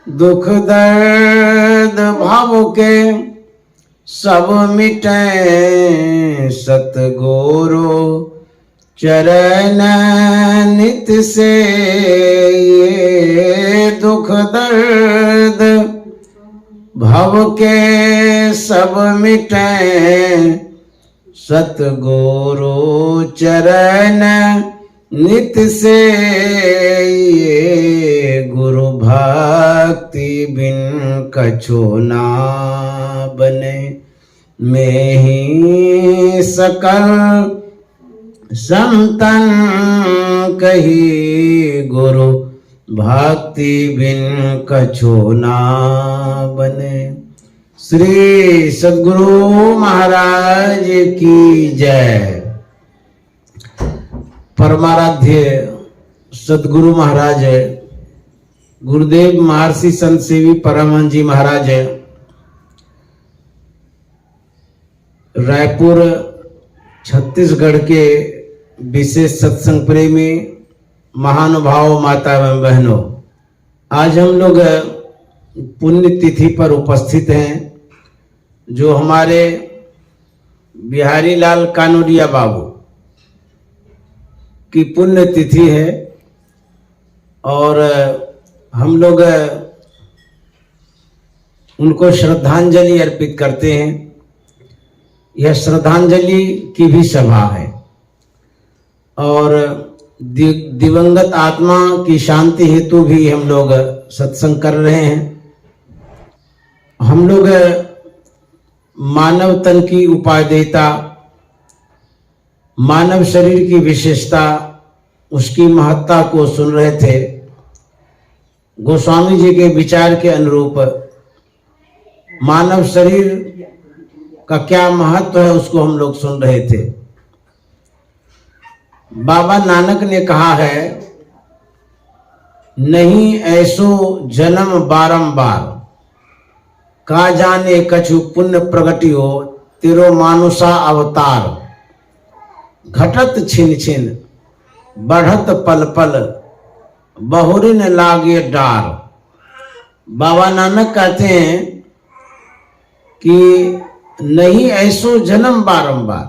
दुख दर्द भाव के सब मिटे सतगुरु चरण नित से। ये दुख दर्द भव के सब मिटे सतगुरु चरण नित से। ये गुरु भक्ति बिन कछु ना बने, मैं ही सकल संतन कही। गुरु भक्ति बिन कछु ना बने। श्री सद्गुरु महाराज की जय। परमाराध्य सद्गुरु महाराज गुरुदेव महर्षि संत सेवी परमहंस जी महाराज रायपुर छत्तीसगढ़ के विशेष सत्संग प्रेमी महानुभाव माता एवं बहनों, आज हम लोग पुण्य तिथि पर उपस्थित हैं। जो हमारे बिहारी लाल कानोडिया बाबू की पुण्य तिथि है और हम लोग उनको श्रद्धांजलि अर्पित करते हैं। यह श्रद्धांजलि की भी सभा है और दिवंगत आत्मा की शांति हेतु भी हम लोग सत्संग कर रहे हैं। हम लोग मानव तन की उपादेयता, मानव शरीर की विशेषता, उसकी महत्ता को सुन रहे थे। गोस्वामी जी के विचार के अनुरूप मानव शरीर का क्या महत्व है उसको हम लोग सुन रहे थे। बाबा नानक ने कहा है, नहीं ऐसो जन्म बारंबार, का जाने कछु पुण्य प्रगटियो तेरो मानुषा अवतार। घटत छिन छिन बढ़त पल पल, बहुरिन लागे डार। बाबा नानक कहते हैं कि नहीं ऐसो जन्म बारंबार,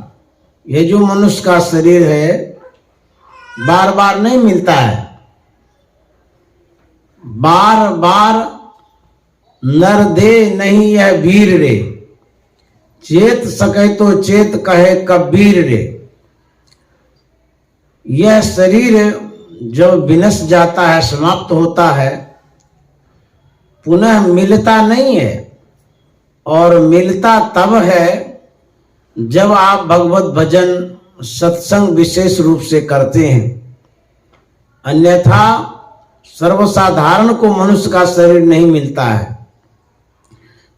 ये जो मनुष्य का शरीर है बार बार नहीं मिलता है। बार बार नर दे नहीं यह वीर रे, चेत सके तो चेत कहे कबीर रे। यह शरीर जब विनश जाता है, समाप्त होता है, पुनः मिलता नहीं है। और मिलता तब है जब आप भगवत भजन सत्संग विशेष रूप से करते हैं। अन्यथा सर्वसाधारण को मनुष्य का शरीर नहीं मिलता है।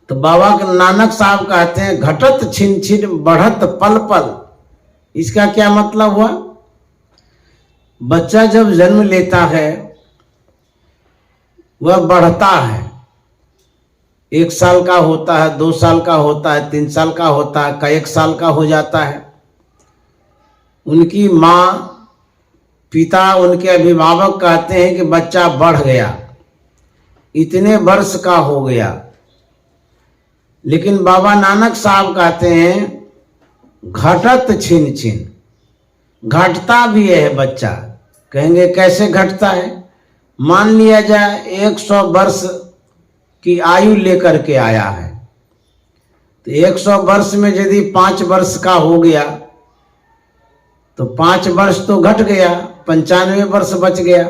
तो बाबा नानक साहब कहते हैं, घटत छिन छिन बढ़त पल पल। इसका क्या मतलब हुआ? बच्चा जब जन्म लेता है वह बढ़ता है। 1 साल का होता है, 2 साल का होता है, 3 साल का होता है, का 1 साल का हो जाता है। उनकी माँ, पिता, उनके अभिभावक कहते हैं कि बच्चा बढ़ गया, इतने वर्ष का हो गया। लेकिन बाबा नानक साहब कहते हैं, घटत छिन छिन, घटता भी है बच्चा। कहेंगे कैसे घटता है? मान लिया जाए 100 वर्ष की आयु लेकर के आया है, तो 100 वर्ष में यदि 5 वर्ष का हो गया तो 5 वर्ष तो घट गया, 95 वर्ष बच गया।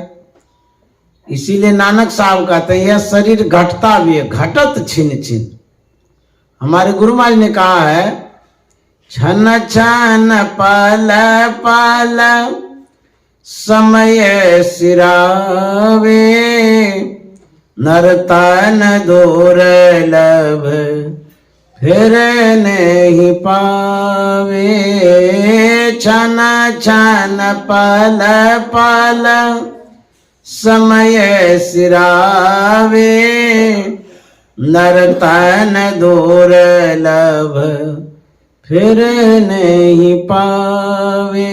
इसीलिए नानक साहब कहते हैं यह शरीर घटता भी है, घटत छिन छिन। हमारे गुरु महाराज ने कहा है, छन छन पल पल समय सिरावे, नरतन दुर्लभ फिर नहीं पावे। छन छन पल पल समय सिरावे, नरतन दुर्लभ फिर नहीं पावे।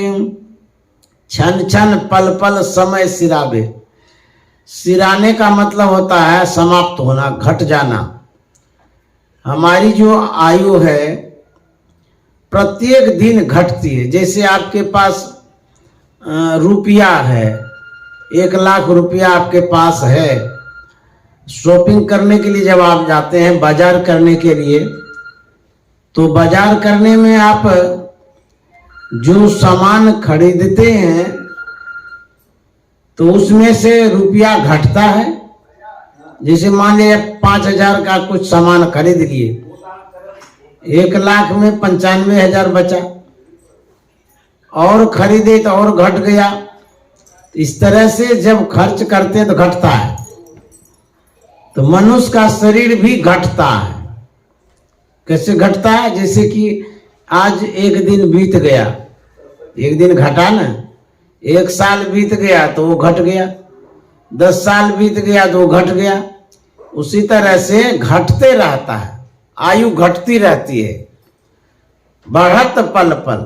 छन छन पल पल समय सिरावे। सिराने का मतलब होता है समाप्त होना, घट जाना। हमारी जो आयु है प्रत्येक दिन घटती है। जैसे आपके पास रुपया है, 1,00,000 रुपया आपके पास है, शॉपिंग करने के लिए जब आप जाते हैं बाजार करने के लिए, तो बाजार करने में आप जो सामान खरीदते हैं तो उसमें से रुपया घटता है। जैसे मान लीजिए 5,000 का कुछ सामान खरीद लिए, 1,00,000 में 95,000 बचा, और खरीदे तो और घट गया। इस तरह से जब खर्च करते हैं तो घटता है। तो मनुष्य का शरीर भी घटता है। कैसे घटता है? जैसे कि आज एक दिन बीत गया, एक दिन घटा ना, 1 साल बीत गया तो वो घट गया, 10 साल बीत गया तो वो घट गया। उसी तरह से घटते रहता है, आयु घटती रहती है। बढ़त पल पल,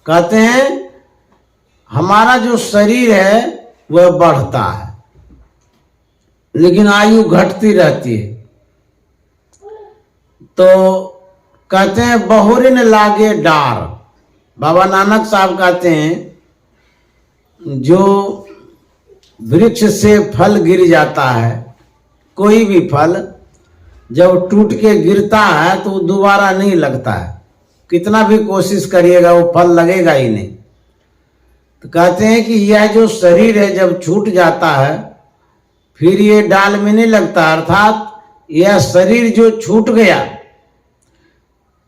कहते हैं हमारा जो शरीर है वह बढ़ता है लेकिन आयु घटती रहती है। तो कहते हैं बहुरिन लागे डार। बाबा नानक साहब कहते हैं जो वृक्ष से फल गिर जाता है, कोई भी फल जब टूट के गिरता है तो दोबारा नहीं लगता है, कितना भी कोशिश करिएगा वो फल लगेगा ही नहीं। तो कहते हैं कि यह जो शरीर है जब छूट जाता है फिर ये डाल में नहीं लगता, अर्थात यह शरीर जो छूट गया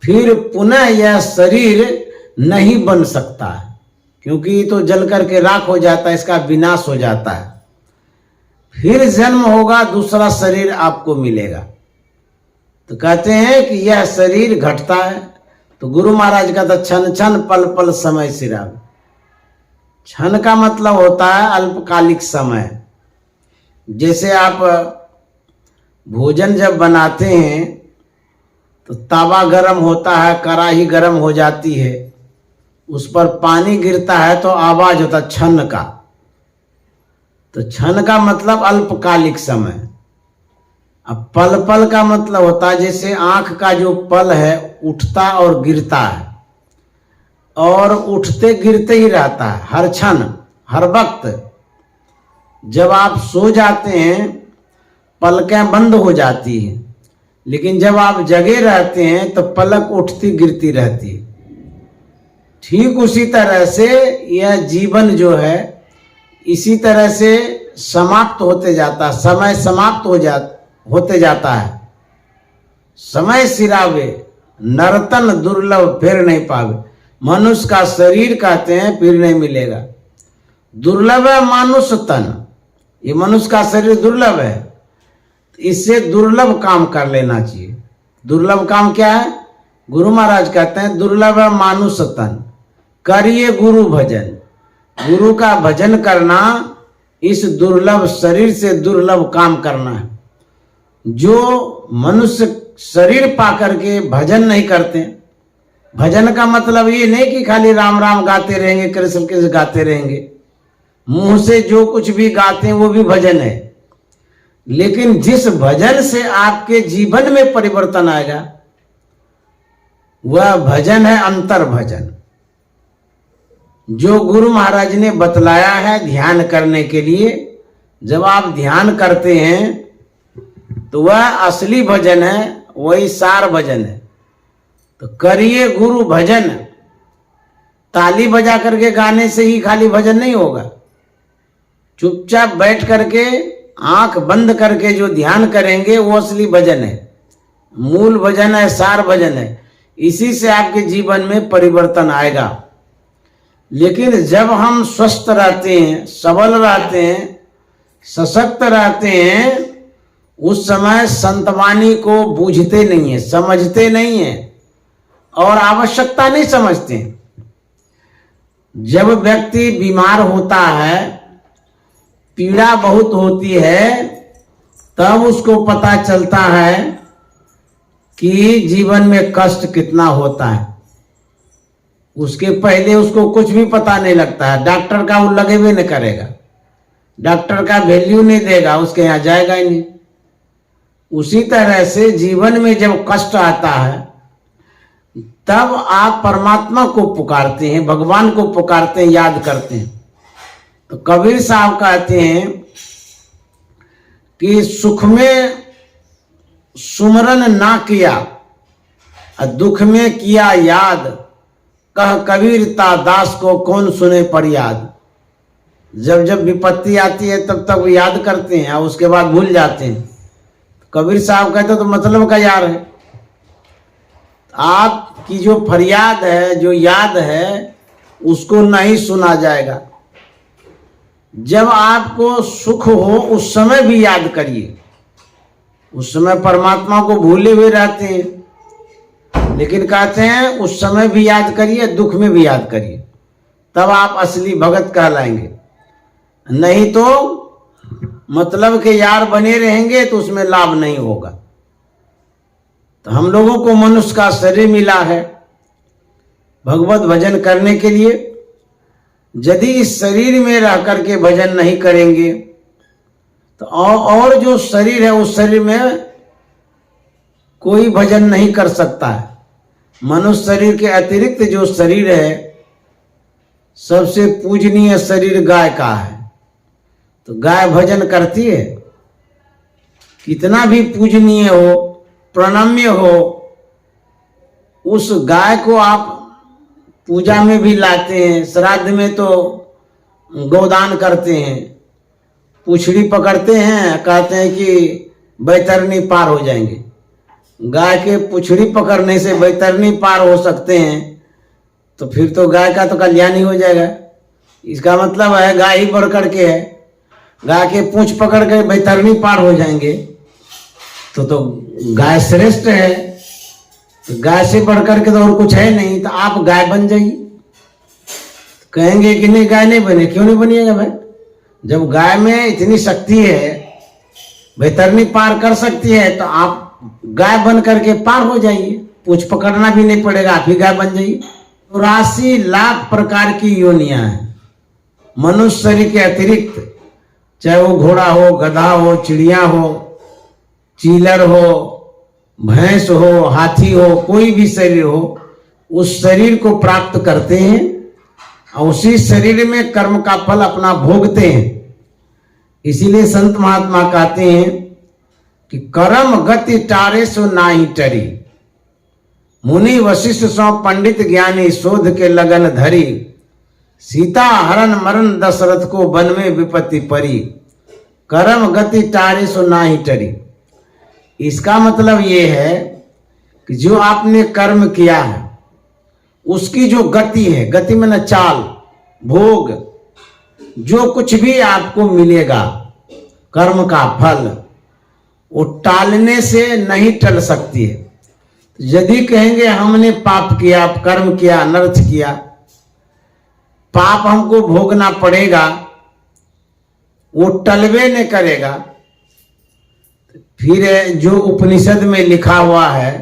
फिर पुनः यह शरीर नहीं बन सकता है, क्योंकि तो जल करके राख हो जाता है, इसका विनाश हो जाता है। फिर जन्म होगा, दूसरा शरीर आपको मिलेगा। तो कहते हैं कि यह शरीर घटता है। तो गुरु महाराज का तो क्षण क्षण पल पल समय सिराग। क्षण का मतलब होता है अल्पकालिक समय। जैसे आप भोजन जब बनाते हैं तो तवा गर्म होता है, कढ़ाई गर्म हो जाती है, उस पर पानी गिरता है तो आवाज होता है क्षण का। तो क्षण का मतलब अल्पकालिक समय। अब पल पल का मतलब होता है जैसे आंख का जो पल है उठता और गिरता है, और उठते गिरते ही रहता है हर क्षण हर वक्त। जब आप सो जाते हैं पलकें बंद हो जाती हैं, लेकिन जब आप जगे रहते हैं तो पलक उठती गिरती रहती है। ठीक उसी तरह से यह जीवन जो है इसी तरह से समाप्त होते जाता है, समय समाप्त होते जाता है। समय सिरावे नर्तन दुर्लभ फिर नहीं पावे। मनुष्य का शरीर कहते हैं फिर नहीं मिलेगा। दुर्लभ है मानुष तन, ये मनुष्य का शरीर दुर्लभ है, इससे दुर्लभ काम कर लेना चाहिए। दुर्लभ काम क्या है? गुरु महाराज कहते हैं दुर्लभ है मानुष तन, करिए गुरु भजन। गुरु का भजन करना इस दुर्लभ शरीर से दुर्लभ काम करना है। जो मनुष्य शरीर पाकर के भजन नहीं करते, भजन का मतलब ये नहीं कि खाली राम राम गाते रहेंगे, कृष्ण कृष्ण गाते रहेंगे, मुंह से जो कुछ भी गाते हैं वो भी भजन है। लेकिन जिस भजन से आपके जीवन में परिवर्तन आएगा वह भजन है अंतर भजन, जो गुरु महाराज ने बतलाया है ध्यान करने के लिए। जब आप ध्यान करते हैं तो वह असली भजन है, वही सार भजन है। तो करिए गुरु भजन। ताली बजा करके गाने से ही खाली भजन नहीं होगा। चुपचाप बैठ करके आंख बंद करके जो ध्यान करेंगे वो असली भजन है, मूल भजन है, सार भजन है। इसी से आपके जीवन में परिवर्तन आएगा। लेकिन जब हम स्वस्थ रहते हैं, सबल रहते हैं, सशक्त रहते हैं, उस समय संतवाणी को बूझते नहीं है, समझते नहीं है और आवश्यकता नहीं समझते। जब व्यक्ति बीमार होता है, पीड़ा बहुत होती है, तब उसको पता चलता है कि जीवन में कष्ट कितना होता है। उसके पहले उसको कुछ भी पता नहीं लगता है, डॉक्टर का वो लगे भी नहीं करेगा। डॉक्टर का वैल्यू नहीं देगा, उसके यहाँ जाएगा ही नहीं। उसी तरह से जीवन में जब कष्ट आता है तब आप परमात्मा को पुकारते हैं, भगवान को पुकारते हैं, याद करते हैं। तो कबीर साहब कहते हैं कि सुख में सुमरन ना किया और दुख में किया याद, कह कबीर ता दास को कौन सुने पर याद। जब जब विपत्ति आती है तब तक वो याद करते हैं और उसके बाद भूल जाते हैं। कबीर साहब कहते तो मतलब का यार है, आपकी जो फरियाद है, जो याद है, उसको नहीं सुना जाएगा। जब आपको सुख हो उस समय भी याद करिए। उस समय परमात्मा को भूले हुए रहते हैं, लेकिन कहते हैं उस समय भी याद करिए, दुख में भी याद करिए, तब आप असली भगत कहलाएंगे। नहीं तो मतलब के यार बने रहेंगे तो उसमें लाभ नहीं होगा। तो हम लोगों को मनुष्य का शरीर मिला है भगवत भजन करने के लिए। यदि इस शरीर में रह करके भजन नहीं करेंगे तो और जो शरीर है उस शरीर में कोई भजन नहीं कर सकता है। मनुष्य शरीर के अतिरिक्त जो शरीर है, सबसे पूजनीय शरीर गाय का है। तो गाय भजन करती है, कितना भी पूजनीय हो, प्रणम्य हो, उस गाय को आप पूजा में भी लाते हैं, श्राद्ध में तो गोदान करते हैं, पूछड़ी पकड़ते हैं, कहते हैं कि बैतरनी पार हो जाएंगे। गाय के पूछड़ी पकड़ने से बैतरनी पार हो सकते हैं तो फिर तो गाय का तो कल्याण ही हो जाएगा। इसका मतलब है गाय ही बढ़ करके है, गाय के पूंछ पकड़ के बैतरनी पार हो जाएंगे तो गाय श्रेष्ठ है। तो गाय से बढ़ करके तो और कुछ है नहीं, तो आप गाय बन जाइए। तो कहेंगे कि नहीं गाय नहीं बने, क्यों नहीं बनिएगा भाई? जब गाय में इतनी शक्ति है, बैतरनी पार कर सकती है, तो आप गाय बन करके पार हो जाइए, पूंछ पकड़ना भी नहीं पड़ेगा, आप ही गाय बन जाइए। 84 लाख प्रकार की योनियां हैं मनुष्य शरीर के अतिरिक्त, चाहे वो घोड़ा हो, गधा हो, चिड़िया हो, चीलर हो, भैंस हो, हाथी हो, कोई भी शरीर हो, उस शरीर को प्राप्त करते हैं और उसी शरीर में कर्म का फल अपना भोगते हैं। इसीलिए संत महात्मा कहते हैं कि कर्म गति टारे सो नाही टरी, मुनि वशिष्ठ सो पंडित ज्ञानी शोध के लगन धरी, सीता हरण मरण दशरथ को वन में विपत्ति परी, कर्म गति टारे सो नाही टरी। इसका मतलब ये है कि जो आपने कर्म किया है उसकी जो गति है, गति में न चाल, भोग, जो कुछ भी आपको मिलेगा कर्म का फल, वो टालने से नहीं टल सकती है। यदि कहेंगे हमने पाप किया, कर्म किया, अनर्थ किया, पाप हमको भोगना पड़ेगा, वो टलवे नहीं करेगा। फिर जो उपनिषद में लिखा हुआ है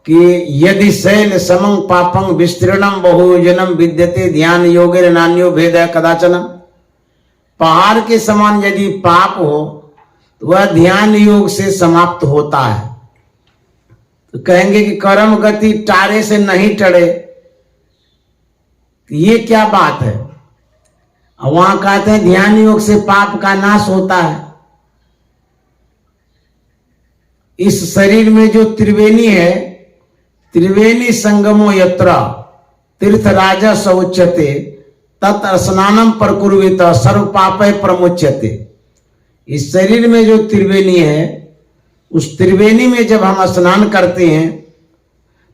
कि यदि शैल समं पापं विस्तीर्णम बहुजनम विद्यते ध्यान योगेन नान्यो भेद कदाचनम, पहाड़ के समान यदि पाप हो तो वह ध्यान योग से समाप्त होता है। तो कहेंगे कि कर्म गति टारे से नहीं टड़े, ये क्या बात है? वहां कहते हैं ध्यान योग से पाप का नाश होता है। इस शरीर में जो त्रिवेणी है, त्रिवेणी संगमो यत्र तीर्थ राजा सौच्यते तत् स्नानम प्रकुर्वित सर्व पापे प्रमुच्यते। इस शरीर में जो त्रिवेणी है, उस त्रिवेणी में जब हम स्नान करते हैं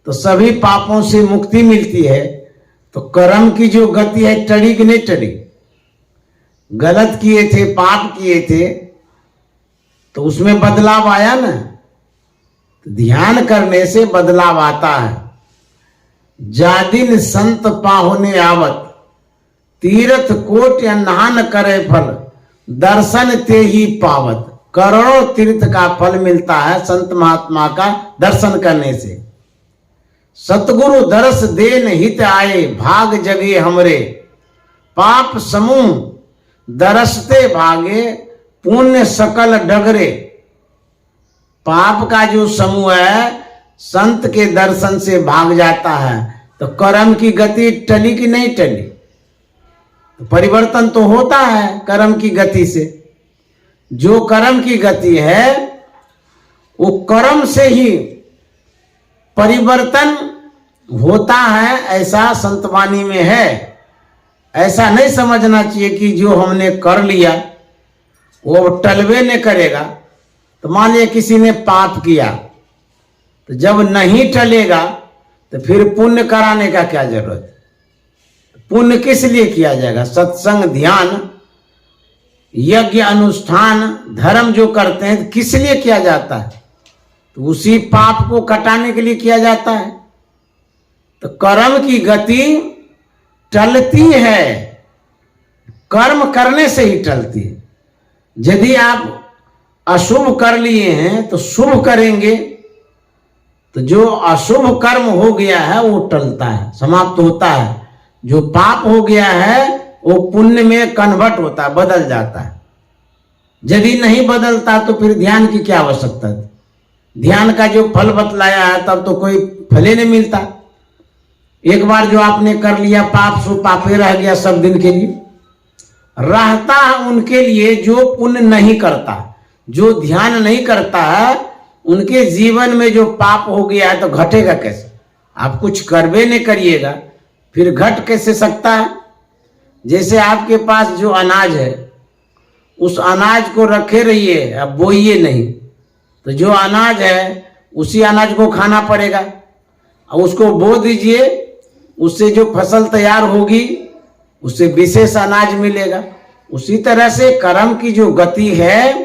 तो सभी पापों से मुक्ति मिलती है। तो कर्म की जो गति है टड़ी कि नहीं टड़ी? गलत किए थे, पाप किए थे, तो उसमें बदलाव आया ना। ध्यान करने से बदलाव आता है। जादिन संत पाहुने आवत तीर्थ कोट अन्हान करे फल, दर्शन ते ही पावत। करोड़ों तीर्थ का फल मिलता है संत महात्मा का दर्शन करने से। सतगुरु दर्श देन हित आए, भाग जगे हमरे, पाप समूह दरसते भागे पुण्य सकल डगरे। पाप का जो समूह है संत के दर्शन से भाग जाता है। तो कर्म की गति टली कि नहीं टली? तो परिवर्तन तो होता है कर्म की गति से। जो कर्म की गति है वो कर्म से ही परिवर्तन होता है, ऐसा संतवाणी में है। ऐसा नहीं समझना चाहिए कि जो हमने कर लिया वो टलवे नहीं करेगा। तो मान लिया किसी ने पाप किया, तो जब नहीं टलेगा तो फिर पुण्य कराने का क्या जरूरत? पुण्य किस लिए किया जाएगा? सत्संग, ध्यान, यज्ञ, अनुष्ठान, धर्म जो करते हैं किस लिए किया जाता है? तो उसी पाप को कटाने के लिए किया जाता है। तो कर्म की गति टलती है, कर्म करने से ही टलती है। यदि आप अशुभ कर लिए हैं तो शुभ करेंगे, तो जो अशुभ कर्म हो गया है वो टलता है, समाप्त होता है। जो पाप हो गया है वो पुण्य में कन्वर्ट होता है, बदल जाता है। यदि नहीं बदलता तो फिर ध्यान की क्या आवश्यकता है? ध्यान का जो फल बतलाया है तब तो कोई फल ही नहीं मिलता। एक बार जो आपने कर लिया पाप, सो पापे रह गया सब दिन के लिए। रहता है उनके लिए जो पुण्य नहीं करता, जो ध्यान नहीं करता है, उनके जीवन में जो पाप हो गया है तो घटेगा कैसे? आप कुछ करबे नहीं करिएगा फिर घट कैसे सकता है? जैसे आपके पास जो अनाज है उस अनाज को रखे रहिए, अब बोइए नहीं, तो जो अनाज है उसी अनाज को खाना पड़ेगा। और उसको बो दीजिए, उससे जो फसल तैयार होगी उससे विशेष अनाज मिलेगा। उसी तरह से कर्म की जो गति है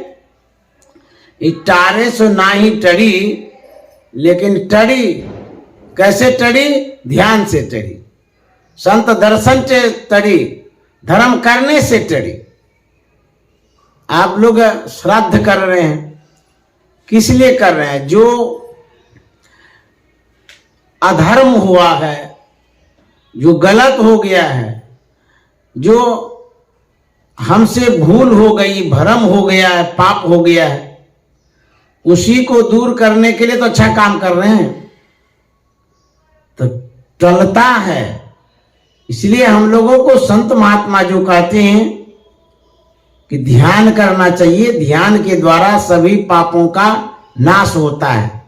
इटारे से ना ही टड़ी, लेकिन टड़ी कैसे टड़ी? ध्यान से टड़ी, संत दर्शन से टड़ी, धर्म करने से टड़ी। आप लोग श्राद्ध कर रहे हैं, किस लिए कर रहे हैं? जो अधर्म हुआ है, जो गलत हो गया है, जो हमसे भूल हो गई, भ्रम हो गया है, पाप हो गया है, उसी को दूर करने के लिए तो अच्छा काम कर रहे हैं। तो टलता है, इसलिए हम लोगों को संत महात्मा जो कहते हैं कि ध्यान करना चाहिए, ध्यान के द्वारा सभी पापों का नाश होता है।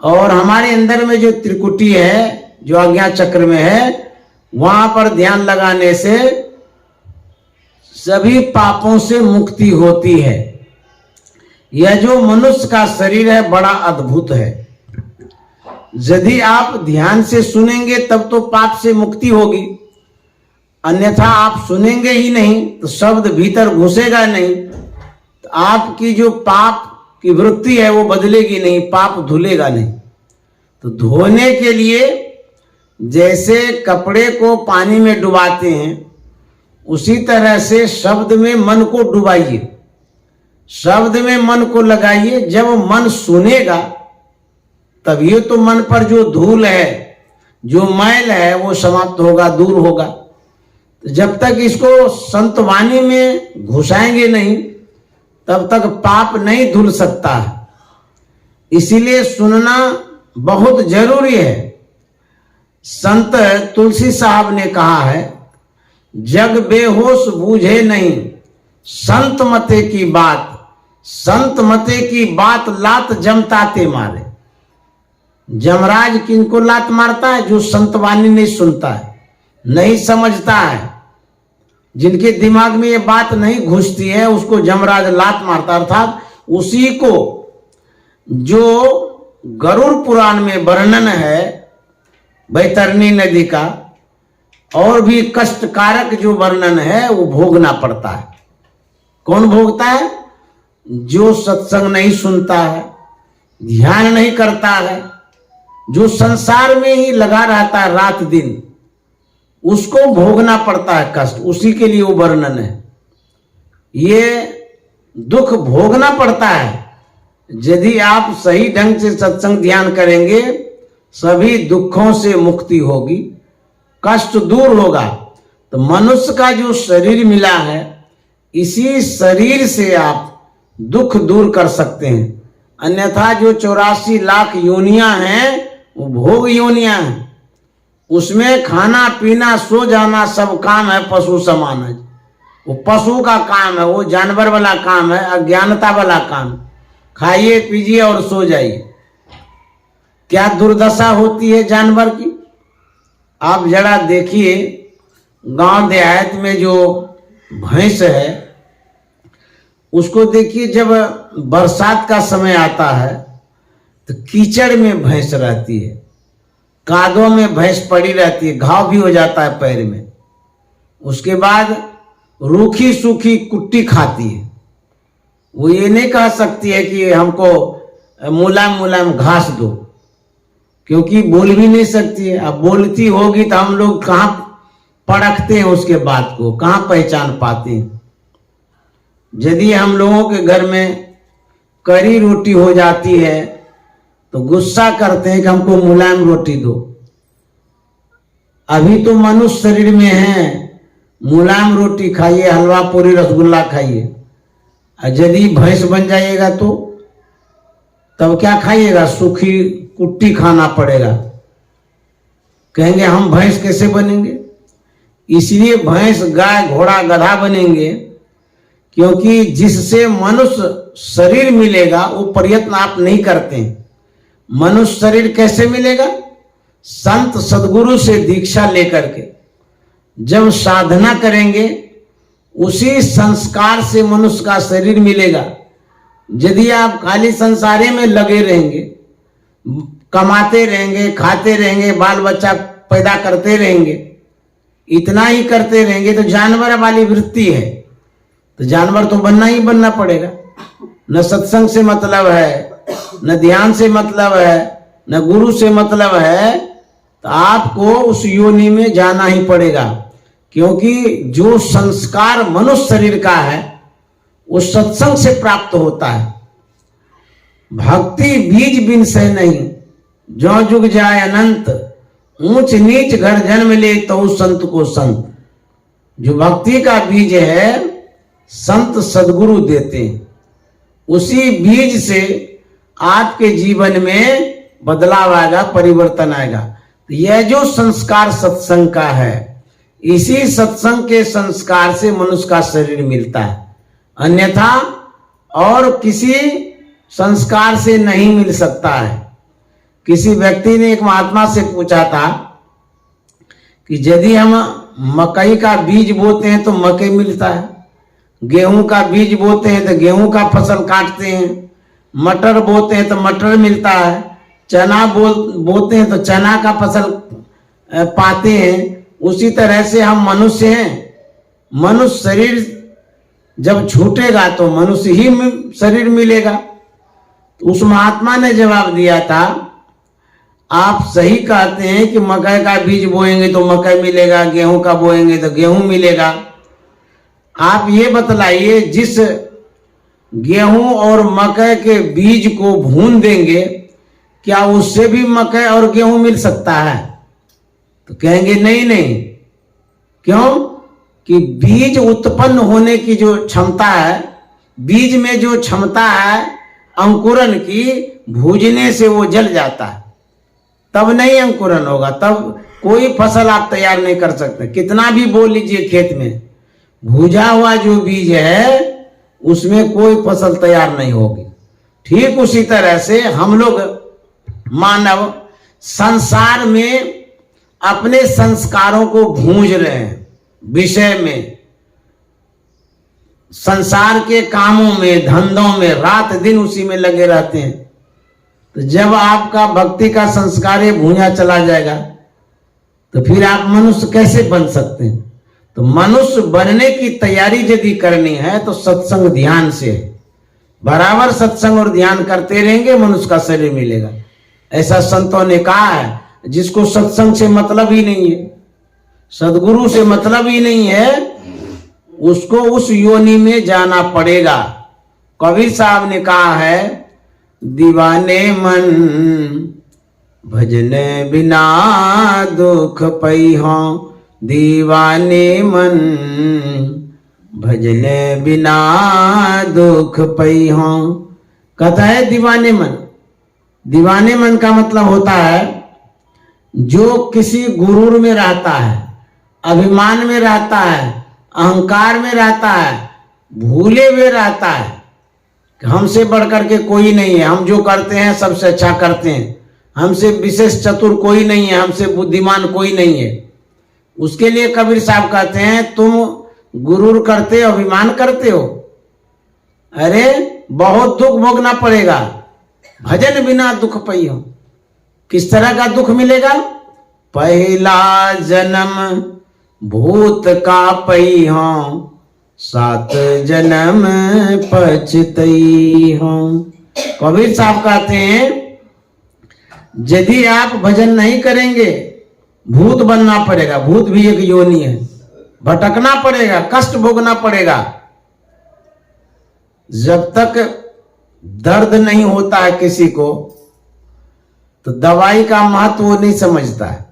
और हमारे अंदर में जो त्रिकुटी है, जो आज्ञा चक्र में है, वहां पर ध्यान लगाने से सभी पापों से मुक्ति होती है। यह जो मनुष्य का शरीर है बड़ा अद्भुत है। यदि आप ध्यान से सुनेंगे तब तो पाप से मुक्ति होगी, अन्यथा आप सुनेंगे ही नहीं तो शब्द भीतर घुसेगा नहीं, तो आपकी जो पाप की वृत्ति है वो बदलेगी नहीं, पाप धुलेगा नहीं। तो धोने के लिए जैसे कपड़े को पानी में डुबाते हैं, उसी तरह से शब्द में मन को डुबाइए, शब्द में मन को लगाइए। जब मन सुनेगा तभी तो मन पर जो धूल है, जो मैल है वो समाप्त होगा, दूर होगा। तो जब तक इसको संतवाणी में घुसाएंगे नहीं तब तक पाप नहीं धुल सकता है। इसीलिए सुनना बहुत जरूरी है। संत तुलसी साहब ने कहा है, जग बेहोश बूझे नहीं संत मते की बात, संत मते की बात लात जमताते मारे। जमराज किनको लात मारता है? जो संतवाणी नहीं सुनता है, नहीं समझता है, जिनके दिमाग में ये बात नहीं घुसती है, उसको जमराज लात मारता। अर्थात उसी को जो गरुड़ पुराण में वर्णन है बैतरणी नदी का, और भी कष्टकारक जो वर्णन है वो भोगना पड़ता है। कौन भोगता है? जो सत्संग नहीं सुनता है, ध्यान नहीं करता है, जो संसार में ही लगा रहता है रात दिन, उसको भोगना पड़ता है कष्ट। उसी के लिए वो वर्णन है। ये दुख भोगना पड़ता है। यदि आप सही ढंग से सत्संग ध्यान करेंगे सभी दुखों से मुक्ति होगी, कष्ट दूर होगा। तो मनुष्य का जो शरीर मिला है इसी शरीर से आप दुख दूर कर सकते हैं। अन्यथा जो 84 लाख योनियां हैं वो भोग योनियां हैं, उसमें खाना पीना सो जाना सब काम है पशु समान है। वो पशु का काम है, वो जानवर वाला काम है, अज्ञानता वाला काम। खाइए पीजिए और सो जाइए। क्या दुर्दशा होती है जानवर की। आप जरा देखिए, गांव देहात में जो भैंस है उसको देखिए, जब बरसात का समय आता है तो कीचड़ में भैंस रहती है, कादों में भैंस पड़ी रहती है, घाव भी हो जाता है पैर में। उसके बाद रूखी सूखी कुट्टी खाती है। वो ये नहीं कह सकती है कि हमको मुलायम मुलायम घास दो, क्योंकि बोल भी नहीं सकती है। अब बोलती होगी तो हम लोग कहाँ परखते हैं उसके बात को, कहाँ पहचान पाते हैं। यदि हम लोगों के घर में करी रोटी हो जाती है तो गुस्सा करते हैं कि हमको मुलायम रोटी दो। अभी तो मनुष्य शरीर में है, मुलायम रोटी खाइए, हलवा पूरी रसगुल्ला खाइए। यदि भैंस बन जाइएगा तो तब क्या खाइएगा, सूखी कुट्टी खाना पड़ेगा। कहेंगे हम भैंस कैसे बनेंगे। इसलिए भैंस गाय घोड़ा गधा बनेंगे, क्योंकि जिससे मनुष्य शरीर मिलेगा वो प्रयत्न आप नहीं करते हैं। मनुष्य शरीर कैसे मिलेगा, संत सदगुरु से दीक्षा लेकर के जब साधना करेंगे उसी संस्कार से मनुष्य का शरीर मिलेगा। यदि आप खाली संसारे में लगे रहेंगे, कमाते रहेंगे, खाते रहेंगे, बाल बच्चा पैदा करते रहेंगे, इतना ही करते रहेंगे तो जानवर वाली वृत्ति है, तो जानवर तो बनना ही बनना पड़ेगा। न सत्संग से मतलब है, न ध्यान से मतलब है, न गुरु से मतलब है, तो आपको उस योनि में जाना ही पड़ेगा। क्योंकि जो संस्कार मनुष्य शरीर का है वो सत्संग से प्राप्त होता है। भक्ति बीज बिन सह नहीं, जो जुग जाए अनंत, ऊंच नीच घर जन्म ले तो संत को संत। जो भक्ति का बीज है संत सदगुरु देते हैं, उसी बीज से आपके जीवन में बदलाव आएगा, परिवर्तन आएगा। तो यह जो संस्कार सत्संग का है, इसी सत्संग के संस्कार से मनुष्य का शरीर मिलता है, अन्यथा और किसी संस्कार से नहीं मिल सकता है। किसी व्यक्ति ने एक महात्मा से पूछा था कि यदि हम मकई का बीज बोते हैं तो मकई मिलता है, गेहूं का बीज बोते हैं तो गेहूं का फसल काटते हैं, मटर बोते हैं तो मटर मिलता है, चना बोते हैं तो चना का फसल पाते हैं। उसी तरह से हम मनुष्य हैं। मनुष्य शरीर जब छूटेगा तो मनुष्य ही शरीर मिलेगा। तो उस महात्मा ने जवाब दिया था, आप सही कहते हैं कि मकई का बीज बोएंगे तो मकई मिलेगा, गेहूं का बोएंगे तो गेहूं मिलेगा। आप ये बतलाइए, जिस गेहूं और मकई के बीज को भून देंगे क्या उससे भी मकई और गेहूं मिल सकता है? तो कहेंगे नहीं नहीं। क्यों? कि बीज उत्पन्न होने की जो क्षमता है, बीज में जो क्षमता है अंकुरन की, भूजने से वो जल जाता है, तब नहीं अंकुरन होगा, तब कोई फसल आप तैयार नहीं कर सकते। कितना भी बो लीजिए खेत में, भूजा हुआ जो बीज है उसमें कोई फसल तैयार नहीं होगी। ठीक उसी तरह से हम लोग मानव संसार में अपने संस्कारों को भूंज रहे हैं, विषय में, संसार के कामों में, धंधों में, रात दिन उसी में लगे रहते हैं। तो जब आपका भक्ति का संस्कार ये भूंजा चला जाएगा तो फिर आप मनुष्य कैसे बन सकते हैं? तो मनुष्य बनने की तैयारी यदि करनी है तो सत्संग ध्यान से, बराबर सत्संग और ध्यान करते रहेंगे, मनुष्य का शरीर मिलेगा। ऐसा संतों ने कहा है। जिसको सत्संग से मतलब ही नहीं है, सदगुरु से मतलब ही नहीं है, उसको उस योनि में जाना पड़ेगा। कबीर साहब ने कहा है, दीवाने मन भजने बिना दुख पई हो, दीवाने मन भजने बिना दुख पई हो। कहता है दीवाने मन। दीवाने मन का मतलब होता है जो किसी गुरूर में रहता है, अभिमान में रहता है, अहंकार में रहता है, भूले हुए रहता है कि हमसे बढ़कर के कोई नहीं है, हम जो करते हैं सबसे अच्छा करते हैं, हमसे विशेष चतुर कोई नहीं है, हमसे बुद्धिमान कोई नहीं है। उसके लिए कबीर साहब कहते हैं तुम गुरूर करते हो, अभिमान करते हो, अरे बहुत दुख भोगना पड़ेगा। भजन बिना दुख पई हो। किस तरह का दुख मिलेगा? पहला जन्म भूत का पई हो, 7 जन्म पछतई हो। कबीर साहब कहते हैं यदि आप भजन नहीं करेंगे भूत बनना पड़ेगा। भूत भी एक योनि है, भटकना पड़ेगा, कष्ट भोगना पड़ेगा। जब तक दर्द नहीं होता है किसी को तो दवाई का महत्व वो नहीं समझता है।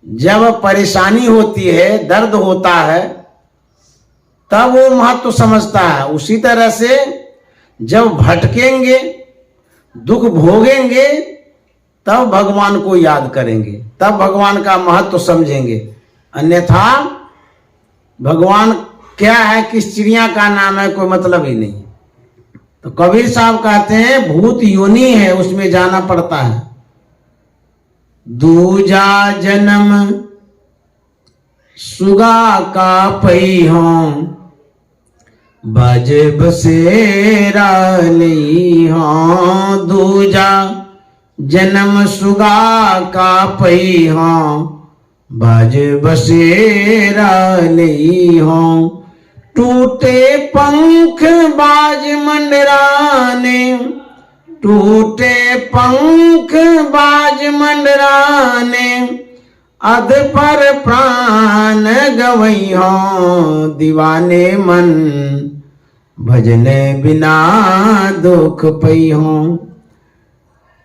जब परेशानी होती है, दर्द होता है, तब वो महत्व समझता है। उसी तरह से जब भटकेंगे, दुख भोगेंगे, तब भगवान को याद करेंगे, तब भगवान का महत्व समझेंगे। अन्यथा भगवान क्या है, किस चिड़िया का नाम है, कोई मतलब ही नहीं। तो कबीर साहब कहते हैं भूत योनि है, उसमें जाना पड़ता है। दूजा जन्म सुगा का पई हो, बज बसेरा नहीं हो। दूजा जन्म सुगा का पई हो, बज बसेरा नहीं हो। टूटे पंख बाज मंडराने, टूटे पंख बाज मंडराने, अध पर प्राण गवई हो। दीवाने मन भजने बिना दुख पई हो।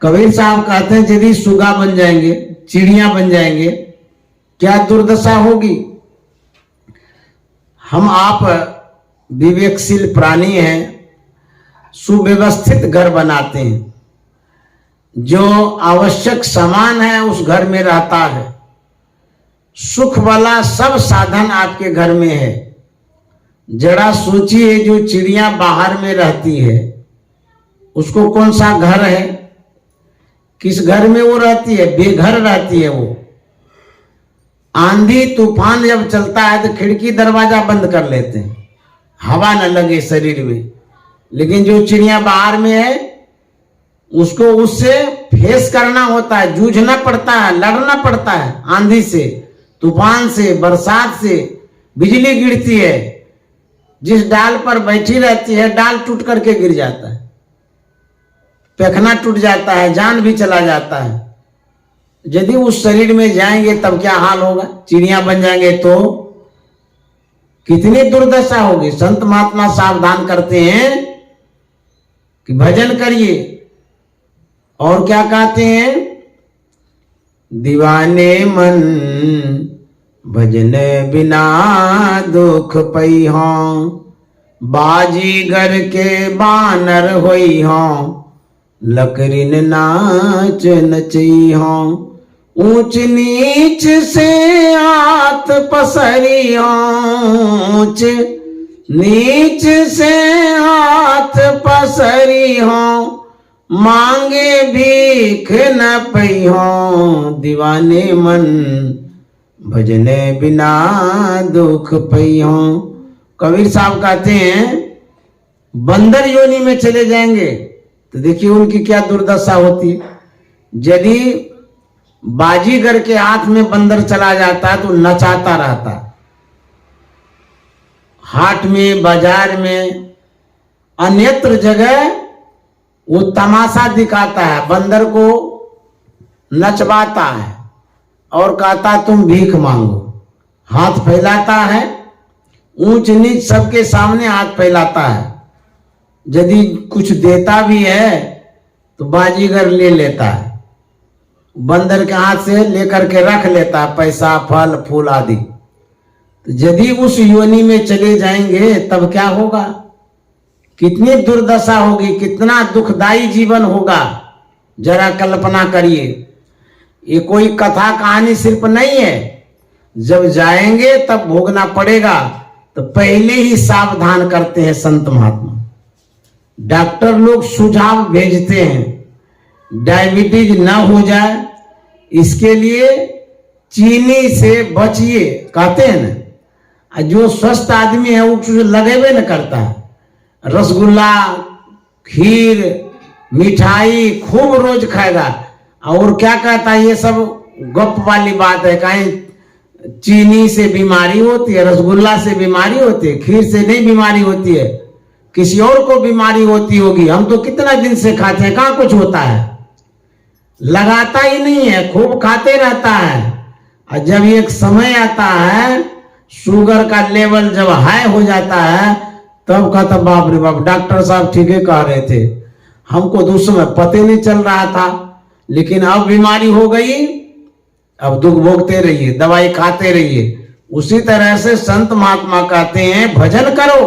कबीर साहब कहते हैं यदि सुगा बन जाएंगे, चिड़िया बन जाएंगे, क्या दुर्दशा होगी। हम आप विवेकशील प्राणी हैं, सुव्यवस्थित घर बनाते हैं, जो आवश्यक सामान है उस घर में रहता है, सुख वाला सब साधन आपके घर में है। जरा सोचिए जो चिड़िया बाहर में रहती है उसको कौन सा घर है, किस घर में वो रहती है, बेघर रहती है। वो आंधी तूफान जब चलता है तो खिड़की दरवाजा बंद कर लेते हैं, हवा न लगे शरीर में। लेकिन जो चिड़िया बाहर में है उसको उससे फेस करना होता है, जूझना पड़ता है, लड़ना पड़ता है, आंधी से, तूफान से, बरसात से, बिजली गिरती है, जिस डाल पर बैठी रहती है डाल टूट करके गिर जाता है, पैखना टूट जाता है, जान भी चला जाता है। यदि उस शरीर में जाएंगे तब क्या हाल होगा, चिड़िया बन जाएंगे तो कितनी दुर्दशा होगी। संत महात्मा सावधान करते हैं कि भजन करिए। और क्या कहते हैं, दीवाने मन भजन बिना दुख पई हो। बाजीगर के बानर होई हो, लकड़िन नाच नचई हो। ऊंच नीच से हाथ पसरी हो, ऊंच नीच से हाथ पसरी हो। मांगे भीख न पई हो। दीवाने मन भजने बिना दुख पई हो। कबीर साहब कहते हैं बंदर योनि में चले जाएंगे तो देखिए उनकी क्या दुर्दशा होती है। यदि बाजीगर के हाथ में बंदर चला जाता है तो नचाता रहता, हाट में, बाजार में, अन्यत्र जगह वो तमाशा दिखाता है, बंदर को नचवाता है और कहता तुम भीख मांगो। हाथ फैलाता है, ऊंच नीच सबके सामने हाथ फैलाता है। यदि कुछ देता भी है तो बाजीगर ले लेता है, बंदर के हाथ से लेकर के रख लेता है, पैसा, फल, फूल आदि। तो यदि उस योनि में चले जाएंगे तब क्या होगा, कितनी दुर्दशा होगी, कितना दुखदाई जीवन होगा, जरा कल्पना करिए। ये कोई कथा कहानी सिर्फ नहीं है, जब जाएंगे तब भोगना पड़ेगा। तो पहले ही सावधान करते हैं संत महात्मा। डॉक्टर लोग सुझाव भेजते हैं डायबिटीज न हो जाए इसके लिए चीनी से बचिए, कहते हैं ना। जो स्वस्थ आदमी है वो कुछ लगेबे न करता है, रसगुल्ला, खीर, मिठाई खूब रोज खाएगा। और क्या कहता है, ये सब गप वाली बात है, कहीं चीनी से बीमारी होती है, रसगुल्ला से बीमारी होती है, खीर से नहीं बीमारी होती है, किसी और को बीमारी होती होगी। हम तो कितना दिन से खाते हैं, कहाँ कुछ होता है, लगाता ही नहीं है, खूब खाते रहता है। और जब एक समय आता है शुगर का लेवल जब हाई हो जाता है तब कहता बाप रे बाप, डॉक्टर साहब ठीक है कह रहे थे, हमको तो उस समय पता नहीं चल रहा था, लेकिन अब बीमारी हो गई, अब दुख भोगते रहिए, दवाई खाते रहिए। उसी तरह से संत महात्मा कहते हैं भजन करो,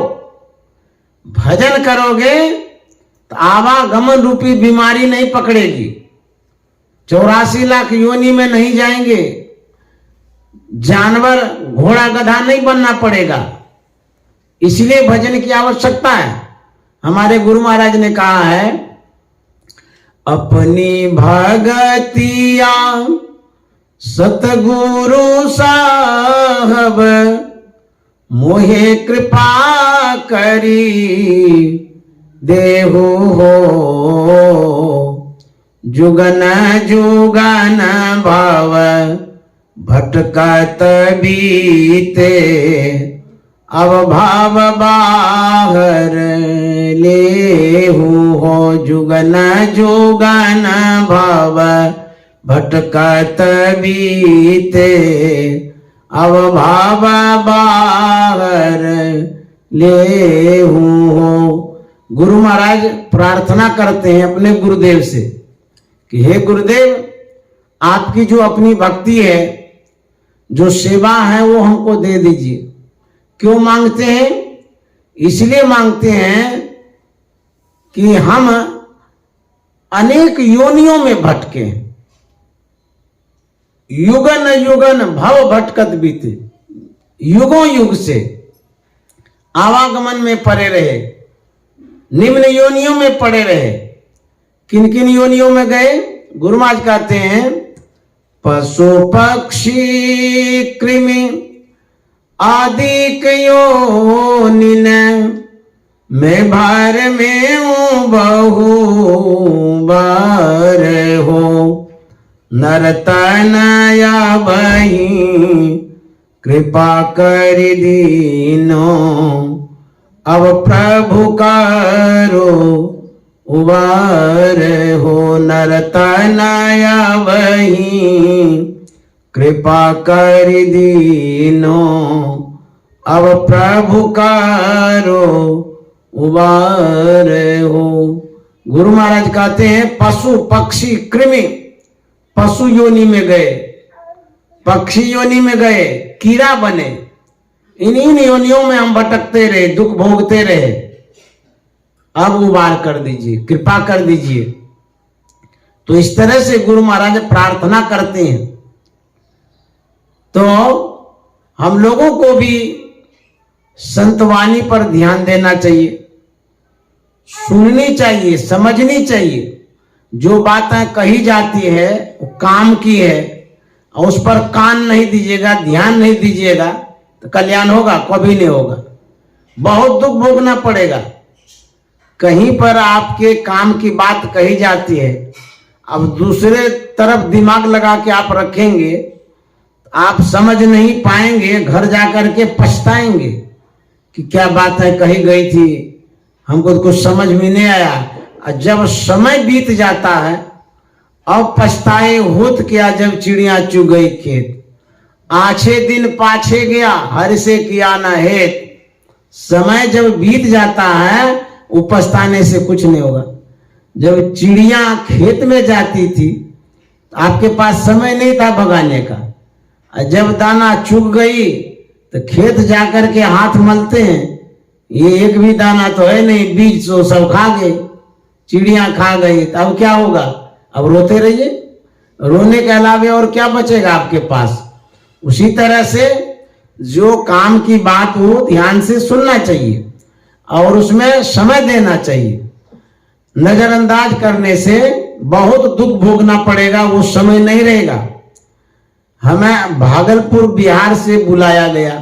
भजन करोगे तो आवागमन रूपी बीमारी नहीं पकड़ेगी, 84 लाख योनि में नहीं जाएंगे, जानवर घोड़ा गधा नहीं बनना पड़ेगा। इसलिए भजन की आवश्यकता है। हमारे गुरु महाराज ने कहा है, अपनी भगतिया सतगुरु साहब मोहे कृपा करी देहु हो, जुगन जुगन भाव भटकत बीते, अब भाव बाहर लेहु हो, जुगन जुगन भाव भटकत बीते, अब भाव बाहर लेहु हो। गुरु महाराज प्रार्थना करते हैं अपने गुरुदेव से कि हे गुरुदेव, आपकी जो अपनी भक्ति है, जो सेवा है वो हमको दे दीजिए। क्यों मांगते हैं? इसलिए मांगते हैं कि हम अनेक योनियों में भटके, युगन युगन भव भटकत बीते, युगों युग से आवागमन में पड़े रहे, निम्न योनियों में पड़े रहे। किन किन योनियों में गए? गुरु महाराज कहते हैं, पशु पक्षी कृमि आदि योनिन मैं भार में हूँ बहु बार हो, नरतनया बही कृपा कर दीनो, अब प्रभु करो उबार हो, नरतनया बही कृपा कर दीनो, अब प्रभु करो उबार हो। गुरु महाराज कहते हैं, पशु पक्षी कृमि, पशु योनि में गए, पक्षी योनि में गए, कीड़ा बने, इन योनियों में हम भटकते रहे, दुख भोगते रहे, अब उबार कर दीजिए, कृपा कर दीजिए। तो इस तरह से गुरु महाराज प्रार्थना करते हैं। तो हम लोगों को भी संतवाणी पर ध्यान देना चाहिए, सुननी चाहिए, समझनी चाहिए। जो बातें कही जाती है वो काम की है, और उस पर कान नहीं दीजिएगा, ध्यान नहीं दीजिएगा तो कल्याण होगा? कभी नहीं होगा, बहुत दुख भोगना पड़ेगा। कहीं पर आपके काम की बात कही जाती है, अब दूसरे तरफ दिमाग लगा के आप रखेंगे, आप समझ नहीं पाएंगे, घर जाकर के पछताएंगे कि क्या बात है कही गई थी, हमको तो कुछ समझ में नहीं आया। और जब समय बीत जाता है, अब पछताए होत क्या जब चिड़िया चुग गई खेत, आछे दिन पाछे गया हर से किया न हेत। समय जब बीत जाता है वो पछताने से कुछ नहीं होगा। जब चिड़िया खेत में जाती थी तो आपके पास समय नहीं था भगाने का, और जब दाना चुग गई तो खेत जाकर के हाथ मलते हैं, ये एक भी दाना तो है नहीं, बीज तो सब खा गए, चिड़िया खा गई, तो अब क्या होगा? अब रोते रहिए, रोने के अलावा और क्या बचेगा आपके पास? उसी तरह से जो काम की बात हो ध्यान से सुनना चाहिए और उसमें समय देना चाहिए। नजरअंदाज करने से बहुत दुख भोगना पड़ेगा, वो समय नहीं रहेगा। हमें भागलपुर बिहार से बुलाया गया,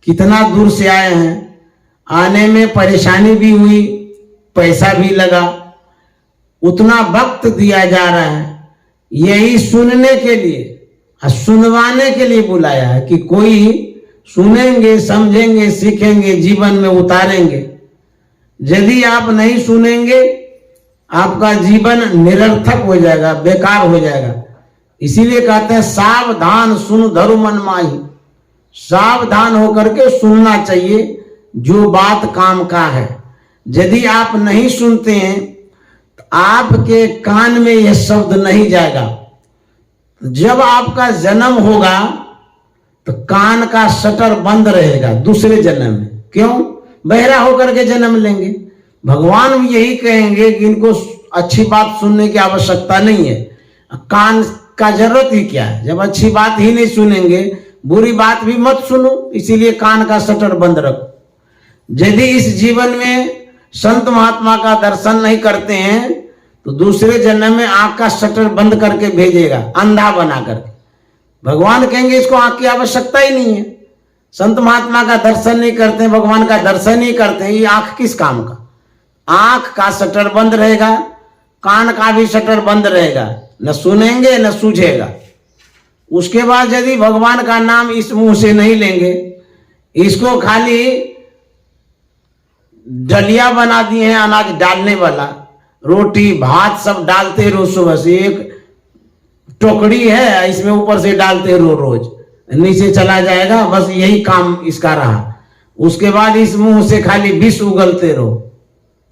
कितना दूर से आए हैं, आने में परेशानी भी हुई, पैसा भी लगा, उतना वक्त दिया जा रहा है यही सुनने के लिए, सुनवाने के लिए बुलाया है कि कोई सुनेंगे, समझेंगे, सीखेंगे, जीवन में उतारेंगे। यदि आप नहीं सुनेंगे आपका जीवन निरर्थक हो जाएगा, बेकार हो जाएगा। इसीलिए कहते हैं सावधान सुन धरु मन माही, सावधान होकर के सुनना चाहिए जो बात काम का है। यदि आप नहीं सुनते हैं तो आपके कान में यह शब्द नहीं जाएगा। जब आपका जन्म होगा तो कान का शटर बंद रहेगा दूसरे जन्म में। क्यों? बहरा होकर के जन्म लेंगे। भगवान भी यही कहेंगे कि इनको अच्छी बात सुनने की आवश्यकता नहीं है, कान का जरूरत ही क्या है? जब अच्छी बात ही नहीं सुनेंगे, बुरी बात भी मत सुनो, इसीलिए कान का शटर बंद रखो। यदि इस जीवन में संत महात्मा का दर्शन नहीं करते हैं तो दूसरे जन्म में आंख का शटर बंद करके भेजेगा, अंधा बना करके। भगवान कहेंगे इसको आंख की आवश्यकता ही नहीं है, संत महात्मा का दर्शन नहीं करते, भगवान का दर्शन नहीं करते, ये आंख किस काम का? आंख का शटर बंद रहेगा, कान का भी शटर बंद रहेगा, न सुनेंगे न सूझेगा। उसके बाद यदि भगवान का नाम इस मुंह से नहीं लेंगे, इसको खाली डलिया बना दिए हैं अनाज डालने वाला, रोटी भात सब डालते रहो, सुबह से एक टोकरी है इसमें ऊपर से डालते रहो, रोज नीचे चला जाएगा, बस यही काम इसका रहा। उसके बाद इस मुंह से खाली विष उगलते रहो।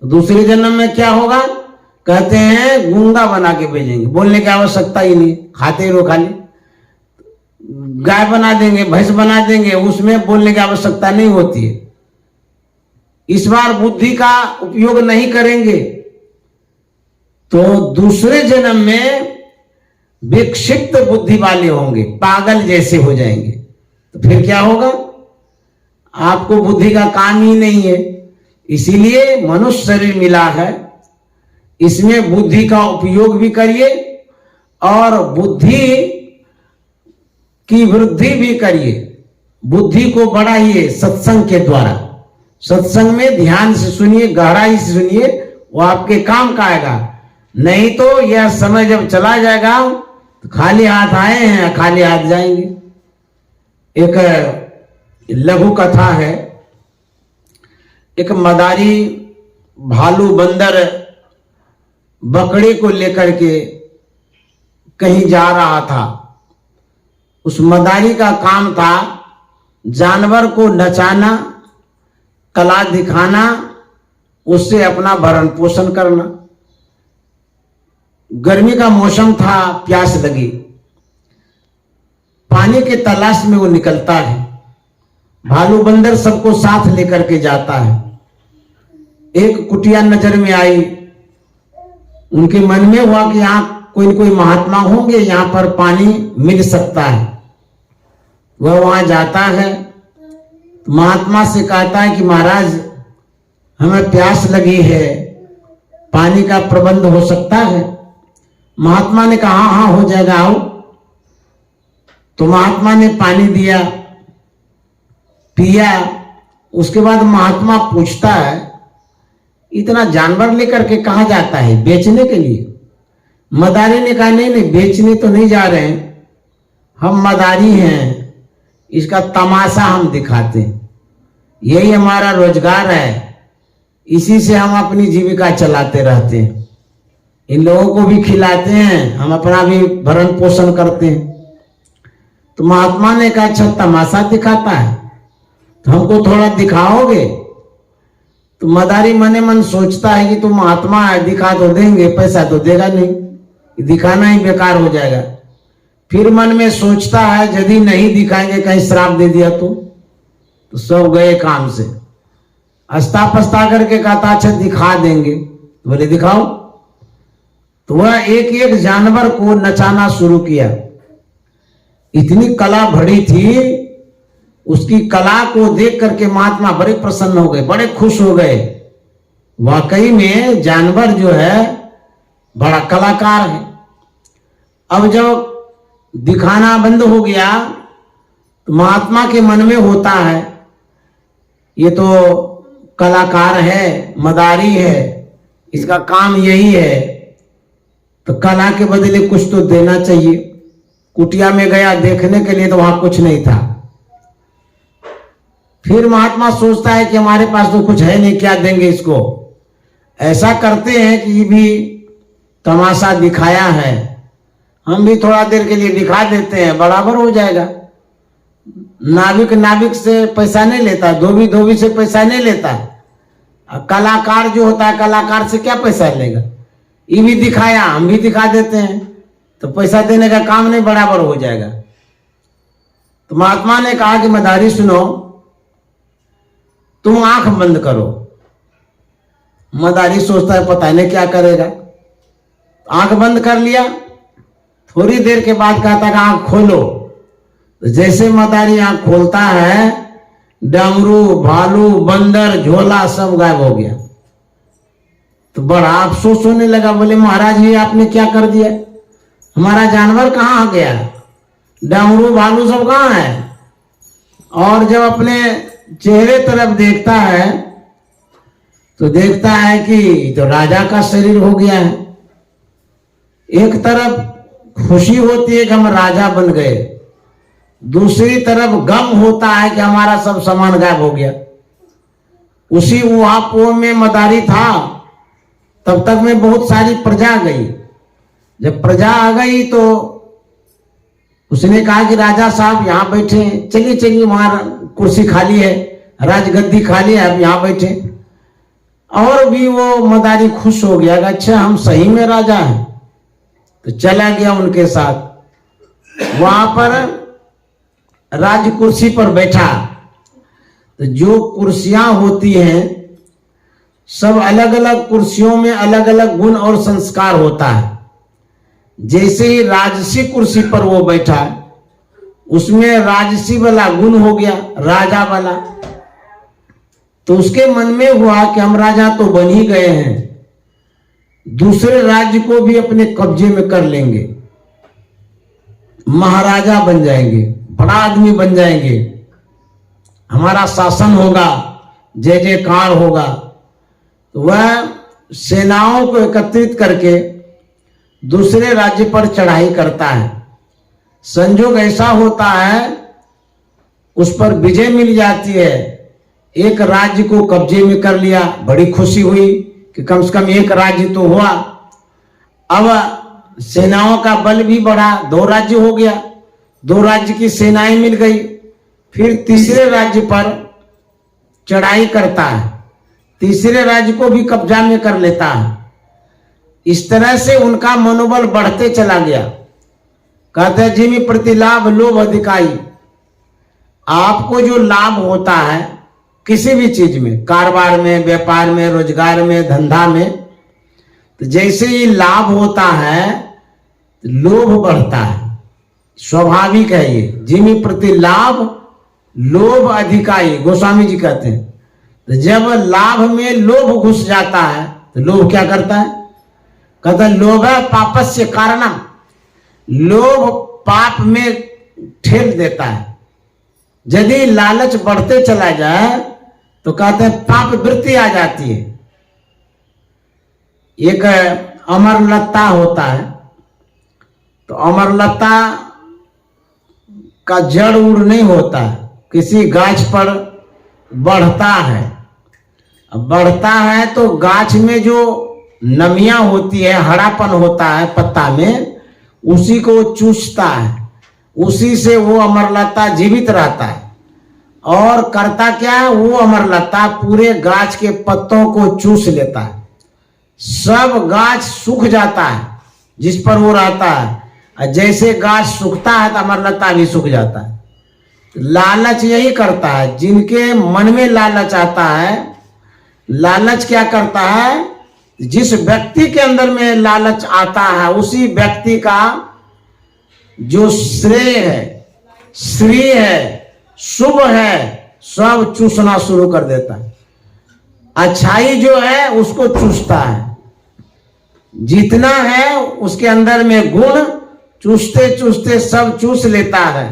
दूसरे जन्म में क्या होगा? कहते हैं गूंगा बना के भेजेंगे, बोलने की आवश्यकता ही नहीं, खाते रहो खाली। गाय बना देंगे, भैंस बना देंगे, उसमें बोलने की आवश्यकता नहीं होती है। इस बार बुद्धि का उपयोग नहीं करेंगे तो दूसरे जन्म में विक्षिप्त बुद्धि वाले होंगे, पागल जैसे हो जाएंगे। तो फिर क्या होगा? आपको बुद्धि का काम ही नहीं है। इसीलिए मनुष्य शरीर मिला है, इसमें बुद्धि का उपयोग भी करिए और बुद्धि की वृद्धि भी करिए। बुद्धि को बढ़ाइए सत्संग के द्वारा। सत्संग में ध्यान से सुनिए, गहराई से सुनिए, वो आपके काम का आएगा। नहीं तो यह समय जब चला जाएगा तो खाली हाथ आए हैं, खाली हाथ जाएंगे। एक लघु कथा है, एक मदारी भालू बंदर बकरी को लेकर के कहीं जा रहा था। उस मदारी का काम था जानवर को नचाना, कला दिखाना, उससे अपना भरण पोषण करना। गर्मी का मौसम था, प्यास लगी, पानी के तलाश में वो निकलता है। भालू बंदर सबको साथ लेकर के जाता है। एक कुटिया नजर में आई, उनके मन में हुआ कि यहाँ कोई न कोई महात्मा होंगे, यहाँ पर पानी मिल सकता है। वह वहां जाता है, महात्मा से कहता है कि महाराज हमें प्यास लगी है, पानी का प्रबंध हो सकता है? महात्मा ने कहा हाँ हो जाएगा, आओ। तो महात्मा ने पानी दिया, पिया। उसके बाद महात्मा पूछता है इतना जानवर लेकर के कहाँ जाता है? बेचने के लिए? मदारी ने कहा नहीं नहीं, बेचने तो नहीं जा रहे हैं, हम मदारी हैं, इसका तमाशा हम दिखाते हैं, यही हमारा रोजगार है, इसी से हम अपनी जीविका चलाते रहते हैं, इन लोगों को भी खिलाते हैं, हम अपना भी भरण पोषण करते हैं। तो महात्मा ने कहा अच्छा तमाशा दिखाता है तो हमको थोड़ा दिखाओगे? तो मदारी मने मन सोचता है कि तुम महात्मा है, दिखा तो देंगे, पैसा तो देगा नहीं, दिखाना ही बेकार हो जाएगा। फिर मन में सोचता है यदि नहीं दिखाएंगे कहीं श्राप दे दिया तो सब गए काम से। अस्ता पस्ता करके कहता अच्छा दिखा देंगे, तो बोले दिखाओ। तो वह एक एक जानवर को नचाना शुरू किया। इतनी कला भरी थी, उसकी कला को देख करके महात्मा बड़े प्रसन्न हो गए, बड़े खुश हो गए। वाकई में जानवर जो है बड़ा कलाकार है। अब जब दिखाना बंद हो गया तो महात्मा के मन में होता है ये तो कलाकार है, मदारी है, इसका काम यही है, तो कला के बदले कुछ तो देना चाहिए। कुटिया में गया देखने के लिए तो वहां कुछ नहीं था। फिर महात्मा सोचता है कि हमारे पास तो कुछ है नहीं, क्या देंगे इसको। ऐसा करते हैं कि ये भी तमाशा दिखाया है, हम भी थोड़ा देर के लिए दिखा देते हैं, बराबर हो जाएगा। नाविक नाविक से पैसा नहीं लेता, धोबी धोबी से पैसा नहीं लेता। कलाकार जो होता है कलाकार से क्या पैसा लेगा। ये भी दिखाया, हम भी दिखा देते हैं, तो पैसा देने का काम नहीं, बराबर हो जाएगा। तो महात्मा ने कहा कि मदारी सुनो, तुम आंख बंद करो। मदारी सोचता है पता नहीं क्या करेगा, आंख बंद कर लिया। थोड़ी देर के बाद कहता कि आंख खोलो। तो जैसे मदारी आंख खोलता है, डमरू, भालू, बंदर, झोला सब गायब हो गया। तो बड़ा अफसोस होने लगा, बोले महाराज ये आपने क्या कर दिया, हमारा जानवर कहाँ गया, डमरू भालू सब कहाँ है। और जब अपने चेहरे तरफ देखता है तो देखता है कि तो राजा का शरीर हो गया है। एक तरफ खुशी होती है कि हम राजा बन गए, दूसरी तरफ गम होता है कि हमारा सब सामान गायब हो गया। उसी उहापोह में मदारी था, तब तक में बहुत सारी प्रजा आ गई। जब प्रजा आ गई तो उसने कहा कि राजा साहब यहाँ बैठे हैं, चलिए चलिए वहां कुर्सी खाली है, राजगद्दी खाली है, आप यहाँ बैठे। और भी वो मदारी खुश हो गया, अच्छा हम सही में राजा हैं। तो चला गया उनके साथ, वहां पर राज कुर्सी पर बैठा। तो जो कुर्सियां होती हैं सब अलग अलग कुर्सियों में अलग अलग गुण और संस्कार होता है। जैसे ही राजसी कुर्सी पर वो बैठा, उसमें राजसी वाला गुण हो गया, राजा वाला। तो उसके मन में हुआ कि हम राजा तो बन ही गए हैं, दूसरे राज्य को भी अपने कब्जे में कर लेंगे, महाराजा बन जाएंगे, बड़ा आदमी बन जाएंगे, हमारा शासन होगा, जय जयकार होगा। तो वह सेनाओं को एकत्रित करके दूसरे राज्य पर चढ़ाई करता है। संजोग ऐसा होता है उस पर विजय मिल जाती है, एक राज्य को कब्जे में कर लिया, बड़ी खुशी हुई कि कम से कम एक राज्य तो हुआ। अब सेनाओं का बल भी बढ़ा, 2 राज्य हो गया, 2 राज्य की सेनाएं मिल गई। फिर तीसरे राज्य पर चढ़ाई करता है, तीसरे राज्य को भी कब्जा में कर लेता है। इस तरह से उनका मनोबल बढ़ते चला गया। कहते हैं जिमी प्रति लाभ लोभ अधिकाई। आपको जो लाभ होता है किसी भी चीज में, कारोबार में, व्यापार में, रोजगार में, धंधा में, तो जैसे ही लाभ होता है लोभ बढ़ता है, स्वाभाविक है ये। जिमी प्रति लाभ लोभ अधिकाई, गोस्वामी जी कहते हैं। तो जब लाभ में लोभ घुस जाता है तो लोभ क्या करता है, कहता है लोभ पापस्य कारणम, लोभ पाप में ठेल देता है। यदि लालच बढ़ते चला जाए तो कहते हैं पाप वृत्ति आ जाती है। एक अमरलता होता है, तो अमरलता का जड़ उड़ नहीं होता है, किसी गाछ पर बढ़ता है। अब बढ़ता है तो गाछ में जो नमियां होती है, हरापन होता है पत्ता में, उसी को चूसता है, उसी से वो अमरलता जीवित रहता है। और करता क्या है, वो अमरलता पूरे गाछ के पत्तों को चूस लेता है, सब गाछ सूख जाता है जिस पर वो रहता है। और जैसे गाछ सूखता है तो अमरलता भी सूख जाता है। लालच यही करता है, जिनके मन में लालच आता है, लालच क्या करता है, जिस व्यक्ति के अंदर में लालच आता है उसी व्यक्ति का जो श्रेय है, श्री है, शुभ है, सब चूसना शुरू कर देता है। अच्छाई जो है उसको चूसता है, जितना है उसके अंदर में गुण चूसते चूसते सब चूस लेता है,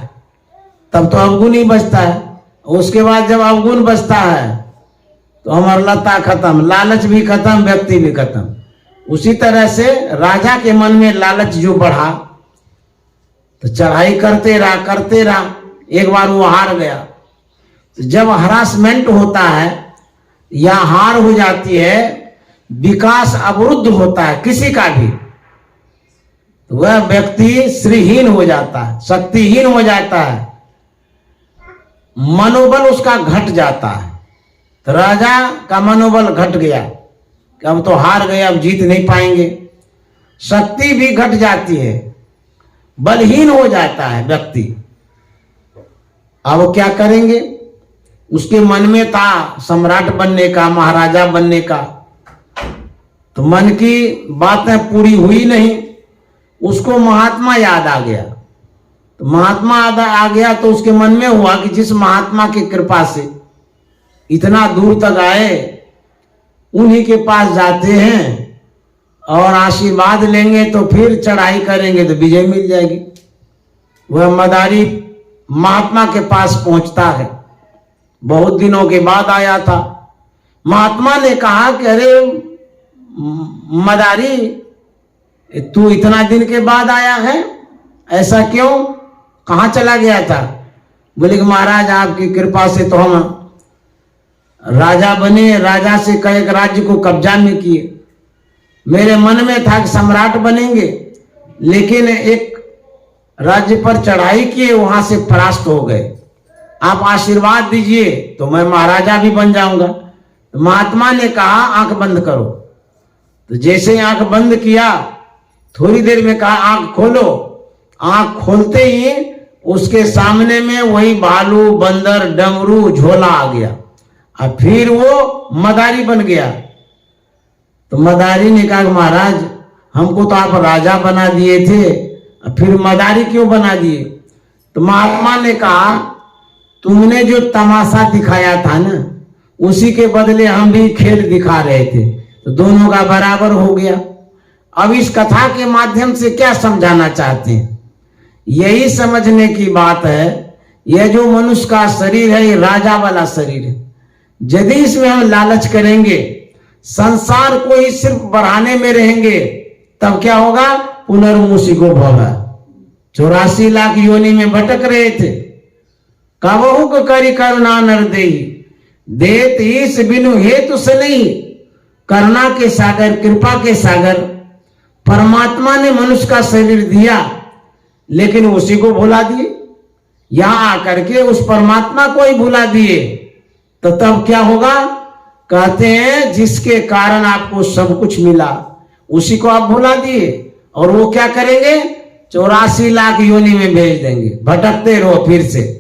तब तो अवगुण ही बचता है। उसके बाद जब अवगुण बचता है तो अमरलता खत्म, लालच भी खत्म, व्यक्ति भी खत्म। उसी तरह से राजा के मन में लालच जो बढ़ा तो चढ़ाई करते रहा, एक बार वो हार गया। तो जब हरासमेंट होता है या हार हो जाती है, विकास अवरुद्ध होता है किसी का भी, तो वह व्यक्ति श्रीहीन हो जाता है, शक्तिहीन हो जाता है, मनोबल उसका घट जाता है। तो राजा का मनोबल घट गया कि अब तो हार गए, अब जीत नहीं पाएंगे। शक्ति भी घट जाती है, बलहीन हो जाता है व्यक्ति। अब वो क्या करेंगे, उसके मन में था सम्राट बनने का, महाराजा बनने का, तो मन की बातें पूरी हुई नहीं, उसको महात्मा याद आ गया। तो महात्मा आ गया तो उसके मन में हुआ कि जिस महात्मा की कृपा से इतना दूर तक आए, उन्हीं के पास जाते हैं और आशीर्वाद लेंगे तो फिर चढ़ाई करेंगे तो विजय मिल जाएगी। वह मदारी महात्मा के पास पहुंचता है, बहुत दिनों के बाद आया था। महात्मा ने कहा कि अरे मदारी, तू इतना दिन के बाद आया है, ऐसा क्यों, कहाँ चला गया था? बोले कि महाराज आपकी कृपा से तो हम राजा बने, राजा से कई राज्य को कब्जा में किए। मेरे मन में था कि सम्राट बनेंगे, लेकिन एक राज्य पर चढ़ाई किए, वहां से परास्त हो गए। आप आशीर्वाद दीजिए तो मैं महाराजा भी बन जाऊंगा। तो महात्मा ने कहा आंख बंद करो। तो जैसे आंख बंद किया, थोड़ी देर में कहा आंख खोलो। आंख खोलते ही उसके सामने में वही भालू, बंदर, डमरू, झोला आ गया, और फिर वो मदारी बन गया। तो मदारी ने कहा महाराज हमको तो आप राजा बना दिए थे, फिर मदारी क्यों बना दिए? तो महात्मा ने कहा तुमने जो तमाशा दिखाया था ना, उसी के बदले हम भी खेल दिखा रहे थे, तो दोनों का बराबर हो गया। अब इस कथा के माध्यम से क्या समझाना चाहते हैं? यही समझने की बात है, यह जो मनुष्य का शरीर है, ये राजा वाला शरीर है। यदि इसमें हम लालच करेंगे, संसार को ही सिर्फ बढ़ाने में रहेंगे, तब क्या होगा? पुनर्मुसिको भोगा। 84 लाख योनि में भटक रहे थे। कबहु करी करुणा नर देहि, देत ईश बिनु हेतु से नहीं। करुणा के सागर, कृपा के सागर परमात्मा ने मनुष्य का शरीर दिया, लेकिन उसी को भुला दिए। यहां आकर के उस परमात्मा को ही भुला दिए, तो तब क्या होगा? कहते हैं जिसके कारण आपको सब कुछ मिला, उसी को आप भुला दिए, और वो क्या करेंगे? 84 लाख योनि में भेज देंगे, भटकते रहो फिर से।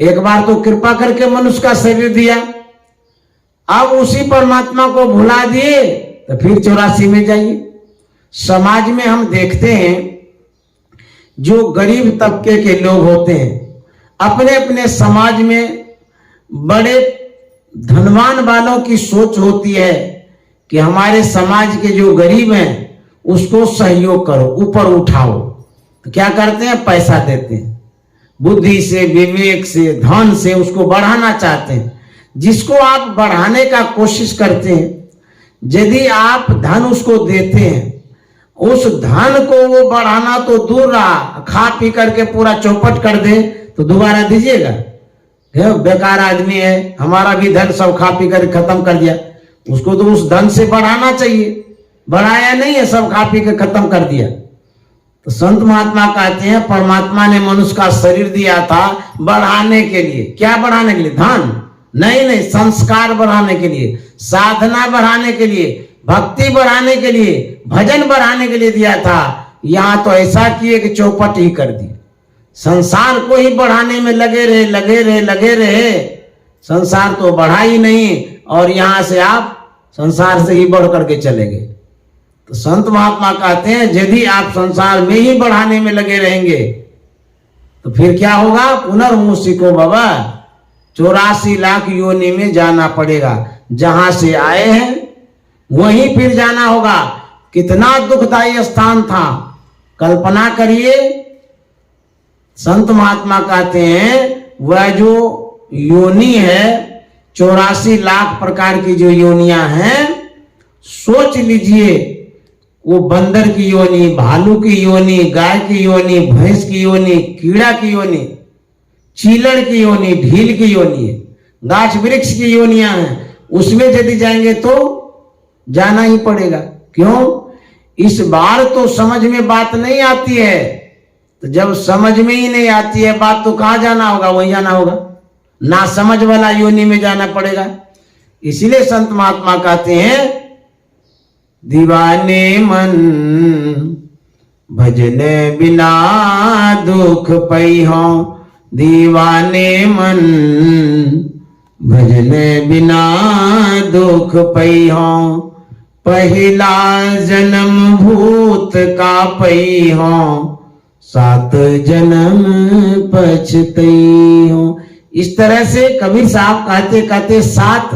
एक बार तो कृपा करके मनुष्य का शरीर दिया, अब उसी परमात्मा को भुला दिए, तो फिर 84 में जाइए। समाज में हम देखते हैं जो गरीब तबके के लोग होते हैं, अपने अपने समाज में बड़े धनवान वालों की सोच होती है कि हमारे समाज के जो गरीब हैं उसको सहयोग करो, ऊपर उठाओ। तो क्या करते हैं? पैसा देते हैं, बुद्धि से, विवेक से, धन से उसको बढ़ाना चाहते हैं। जिसको आप बढ़ाने का कोशिश करते हैं, यदि आप धन उसको देते हैं, उस धन को वो बढ़ाना तो दूर रहा, खा पी करके पूरा चौपट कर दे तो दोबारा दीजिएगा? बेकार आदमी है, हमारा भी धन सब खा पी कर खत्म कर दिया। उसको तो उस धन से बढ़ाना चाहिए, बढ़ाया नहीं है, सब खा पी के खत्म कर दिया। तो संत महात्मा कहते हैं परमात्मा ने मनुष्य का शरीर दिया था बढ़ाने के लिए। क्या बढ़ाने के लिए? धन नहीं, संस्कार बढ़ाने के लिए, साधना बढ़ाने के लिए, भक्ति बढ़ाने के लिए, भजन बढ़ाने के लिए दिया था। यहां तो ऐसा किए कि चौपट ही कर दी। संसार को ही बढ़ाने में लगे रहे, संसार तो बढ़ा ही नहीं, और यहां से आप संसार से ही बढ़ करके चले गए। तो संत महात्मा कहते हैं यदि आप संसार में ही बढ़ाने में लगे रहेंगे तो फिर क्या होगा? पुनर्मूसिको बाबा, 84 लाख योनि में जाना पड़ेगा। जहां से आए हैं वहीं फिर जाना होगा। कितना दुखदायी स्थान था, कल्पना करिए। संत महात्मा कहते हैं वह जो योनि है, 84 लाख प्रकार की जो योनियां हैं, सोच लीजिए, वो बंदर की योनि, भालू की योनि, गाय की योनि, भैंस की योनि, कीड़ा की योनि, चीलड़ की योनि, ढील की योनि है, गाछ वृक्ष की योनियां हैं। उसमें यदि जाएंगे तो जाना ही पड़ेगा। क्यों? इस बार तो समझ में बात नहीं आती है। तो जब समझ में ही नहीं आती है बात तो कहां जाना होगा? वहीं जाना होगा, ना समझ वाला योनि में जाना पड़ेगा। इसीलिए संत महात्मा कहते हैं दीवाने मन भजने बिना दुख पैहो, दीवाने मन भजने बिना दुख पैहो, पहला जन्म भूत का पैहो, 7 जन्म पछतैहो। इस तरह से कबीर साहब कहते कहते 7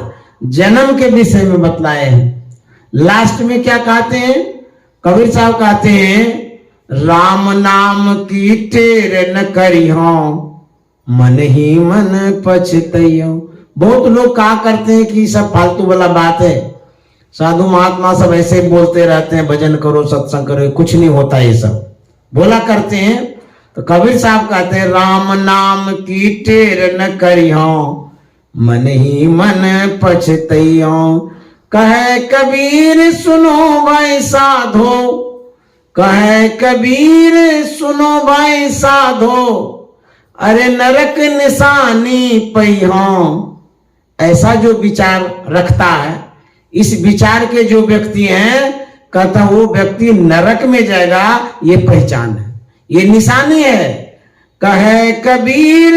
जन्म के विषय में बतलाए हैं। लास्ट में क्या कहते हैं? कबीर साहब कहते हैं राम नाम की टेर न करिहो, मन ही मन पछतैयो। बहुत लोग कहा करते हैं कि सब फालतू वाला बात है, साधु महात्मा सब ऐसे बोलते रहते हैं, भजन करो सत्संग करो, कुछ नहीं होता ये सब बोला करते हैं। तो कबीर साहब कहते हैं राम नाम की टेर न करिहो, मन ही मन पछतैयो। कहे कबीर सुनो भाई साधो, कहे कबीर सुनो भाई साधो, अरे नरक निशानी पैहो। ऐसा जो विचार रखता है, इस विचार के जो व्यक्ति हैं, कहता वो व्यक्ति नरक में जाएगा, ये पहचान है, ये निशानी है। कहे कबीर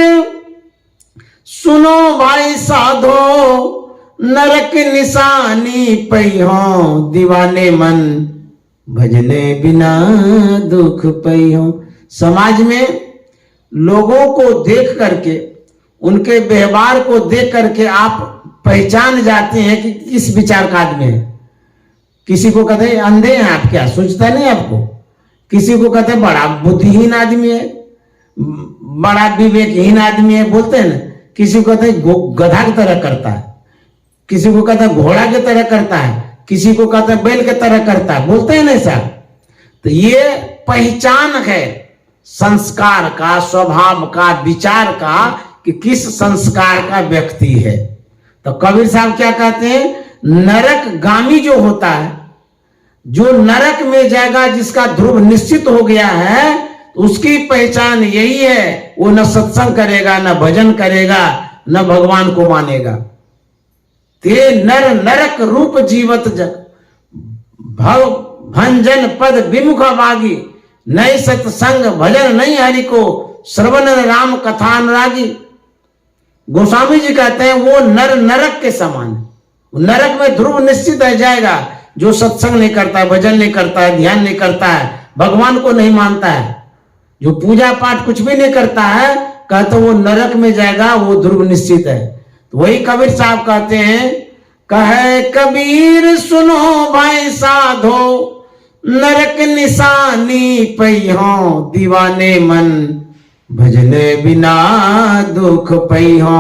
सुनो भाई साधो, नरक निशानी पैहो, दीवाने मन भजने बिना दुख पैहो। समाज में लोगों को देख करके, उनके व्यवहार को देख करके आप पहचान जाते हैं कि किस विचार का आदमी है। किसी को कहते हैं अंधे हैं आप, क्या सोचता नहीं आपको? किसी को कहते हैं बड़ा बुद्धिहीन आदमी है, बड़ा विवेकहीन आदमी है, बोलते हैं ना। किसी को कहते हैं गधा की तरह करता है, किसी को कहता है घोड़ा की तरह करता है, किसी को कहता है बैल की तरह करता है, बोलते हैं ना ऐसा। तो ये पहचान है संस्कार का, स्वभाव का, विचार का, कि किस संस्कार का व्यक्ति है। तो कबीर साहब क्या कहते हैं? नरक गामी जो होता है, जो नरक में जाएगा, जिसका ध्रुव निश्चित हो गया है, उसकी पहचान यही है, वो न सत्संग करेगा, न भजन करेगा, न भगवान को मानेगा। ते नर नरक रूप जीवत जग, भव भंजन पद विमुख भागी, नई सत्संग भजन नहीं हरि को, श्रवण राम कथा अनुरागी। गोस्वामी जी कहते हैं वो नर नरक के समान है। नरक में ध्रुव निश्चित है जाएगा, जो सत्संग नहीं करता है, भजन नहीं करता है, ध्यान नहीं करता है, भगवान को नहीं मानता है, जो पूजा पाठ कुछ भी नहीं करता है, कहते वो नरक में जाएगा, वो ध्रुव निश्चित है। तो वही कबीर साहब कहते हैं, कहे कबीर सुनो भाई साधो, नरक निशानी पैहो, दीवाने मन भजने बिना दुख पैहो,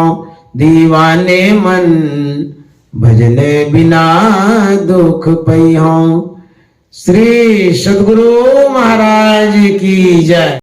दीवाने मन भजने बिना दुख पैहो। श्री सद्गुरु महाराज की जय।